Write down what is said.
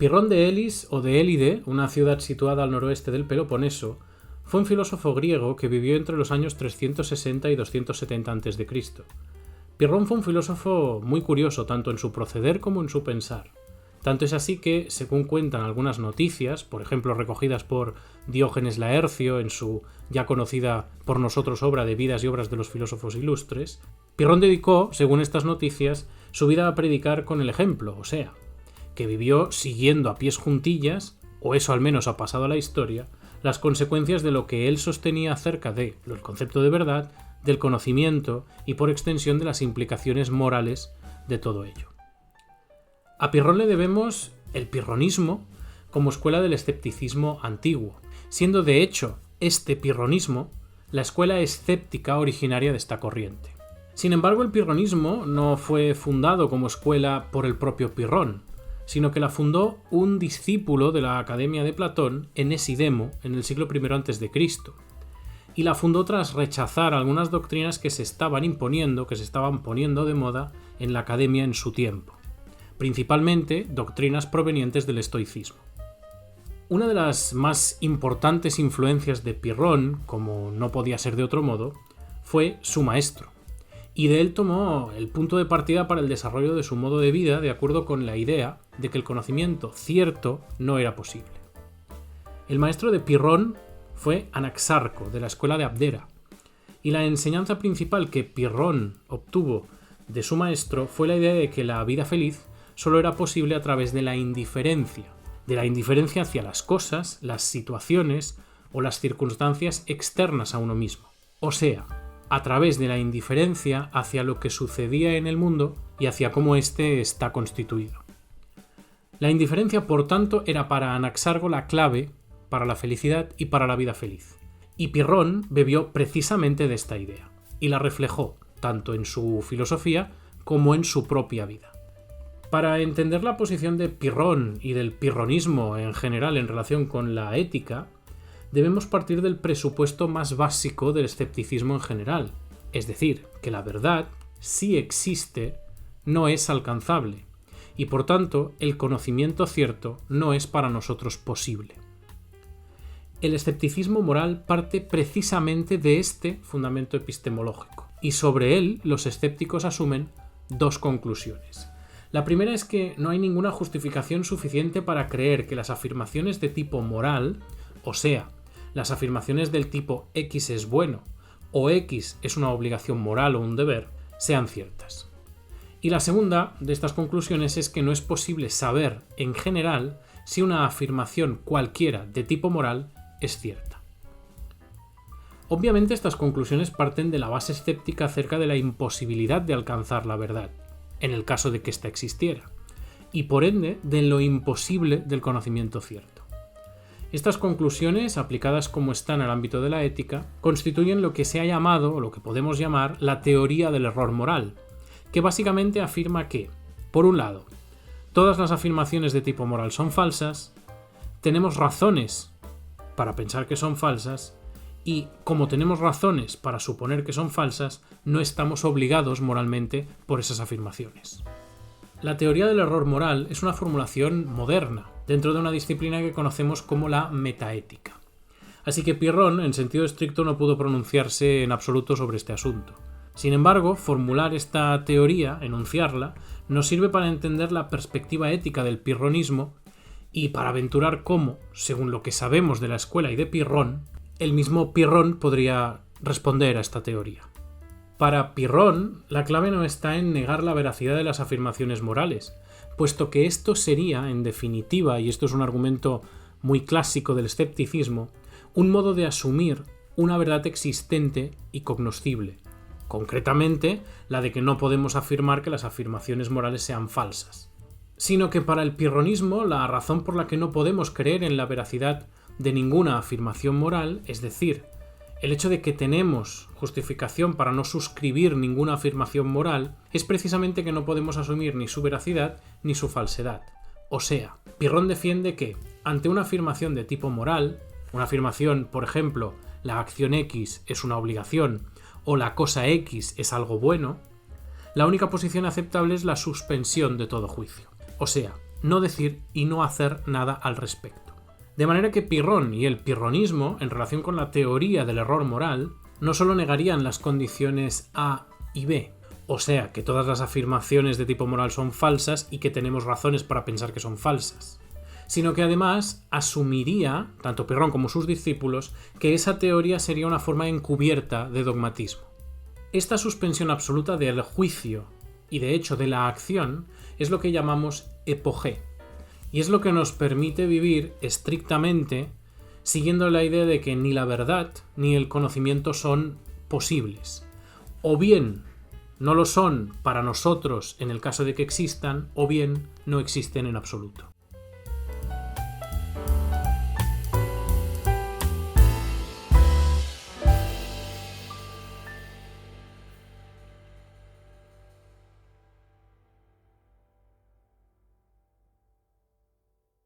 Pirrón de Elis o de Élide, una ciudad situada al noroeste del Peloponeso, fue un filósofo griego que vivió entre los años 360 y 270 a.C. Pirrón fue un filósofo muy curioso tanto en su proceder como en su pensar. Tanto es así que, según cuentan algunas noticias, por ejemplo recogidas por Diógenes Laercio en su ya conocida por nosotros obra de Vidas y obras de los filósofos ilustres, Pirrón dedicó, según estas noticias, su vida a predicar con el ejemplo, o sea, que vivió siguiendo a pies juntillas, o eso al menos ha pasado a la historia, las consecuencias de lo que él sostenía acerca del concepto de verdad, del conocimiento y por extensión de las implicaciones morales de todo ello. A Pirrón le debemos el pirronismo como escuela del escepticismo antiguo, siendo de hecho este pirronismo la escuela escéptica originaria de esta corriente. Sin embargo, el pirronismo no fue fundado como escuela por el propio Pirrón, sino que la fundó un discípulo de la Academia de Platón, Enesidemo, en el siglo I a.C., y la fundó tras rechazar algunas doctrinas que se estaban imponiendo, que se estaban poniendo de moda en la Academia en su tiempo, principalmente doctrinas provenientes del estoicismo. Una de las más importantes influencias de Pirrón, como no podía ser de otro modo, fue su maestro, y de él tomó el punto de partida para el desarrollo de su modo de vida de acuerdo con la idea de que el conocimiento cierto no era posible. El maestro de Pirrón fue Anaxarco, de la escuela de Abdera, y la enseñanza principal que Pirrón obtuvo de su maestro fue la idea de que la vida feliz solo era posible a través de la indiferencia hacia las cosas, las situaciones o las circunstancias externas a uno mismo, o sea, a través de la indiferencia hacia lo que sucedía en el mundo y hacia cómo éste está constituido. La indiferencia, por tanto, era para Anaxarco la clave para la felicidad y para la vida feliz. Y Pirrón bebió precisamente de esta idea, y la reflejó tanto en su filosofía como en su propia vida. Para entender la posición de Pirrón y del pirronismo en general en relación con la ética, debemos partir del presupuesto más básico del escepticismo en general, es decir, que la verdad, si existe, no es alcanzable, y por tanto el conocimiento cierto no es para nosotros posible. El escepticismo moral parte precisamente de este fundamento epistemológico, y sobre él los escépticos asumen dos conclusiones. La primera es que no hay ninguna justificación suficiente para creer que las afirmaciones de tipo moral, o sea, las afirmaciones del tipo X es bueno o X es una obligación moral o un deber, sean ciertas. Y la segunda de estas conclusiones es que no es posible saber, en general, si una afirmación cualquiera de tipo moral es cierta. Obviamente estas conclusiones parten de la base escéptica acerca de la imposibilidad de alcanzar la verdad, en el caso de que ésta existiera, y por ende de lo imposible del conocimiento cierto. Estas conclusiones, aplicadas como están al ámbito de la ética, constituyen lo que se ha llamado, o lo que podemos llamar, la teoría del error moral, que básicamente afirma que, por un lado, todas las afirmaciones de tipo moral son falsas, tenemos razones para pensar que son falsas, y como tenemos razones para suponer que son falsas, no estamos obligados moralmente por esas afirmaciones. La teoría del error moral es una formulación moderna, dentro de una disciplina que conocemos como la metaética. Así que Pirrón, en sentido estricto, no pudo pronunciarse en absoluto sobre este asunto. Sin embargo, formular esta teoría, enunciarla, nos sirve para entender la perspectiva ética del pirronismo y para aventurar cómo, según lo que sabemos de la escuela y de Pirrón, el mismo Pirrón podría responder a esta teoría. Para Pirrón, la clave no está en negar la veracidad de las afirmaciones morales, puesto que esto sería, en definitiva, y esto es un argumento muy clásico del escepticismo, un modo de asumir una verdad existente y cognoscible, concretamente la de que no podemos afirmar que las afirmaciones morales sean falsas, sino que para el pirronismo la razón por la que no podemos creer en la veracidad de ninguna afirmación moral, es decir, el hecho de que tenemos justificación para no suscribir ninguna afirmación moral, es precisamente que no podemos asumir ni su veracidad ni su falsedad. O sea, Pirrón defiende que, ante una afirmación de tipo moral, una afirmación, por ejemplo, la acción X es una obligación o la cosa X es algo bueno, la única posición aceptable es la suspensión de todo juicio. O sea, no decir y no hacer nada al respecto. De manera que Pirrón y el pirronismo, en relación con la teoría del error moral, no solo negarían las condiciones A y B, o sea, que todas las afirmaciones de tipo moral son falsas y que tenemos razones para pensar que son falsas, sino que además asumiría, tanto Pirrón como sus discípulos, que esa teoría sería una forma encubierta de dogmatismo. Esta suspensión absoluta del juicio y de hecho de la acción es lo que llamamos epogé, y es lo que nos permite vivir estrictamente siguiendo la idea de que ni la verdad ni el conocimiento son posibles. O bien no lo son para nosotros en el caso de que existan, o bien no existen en absoluto.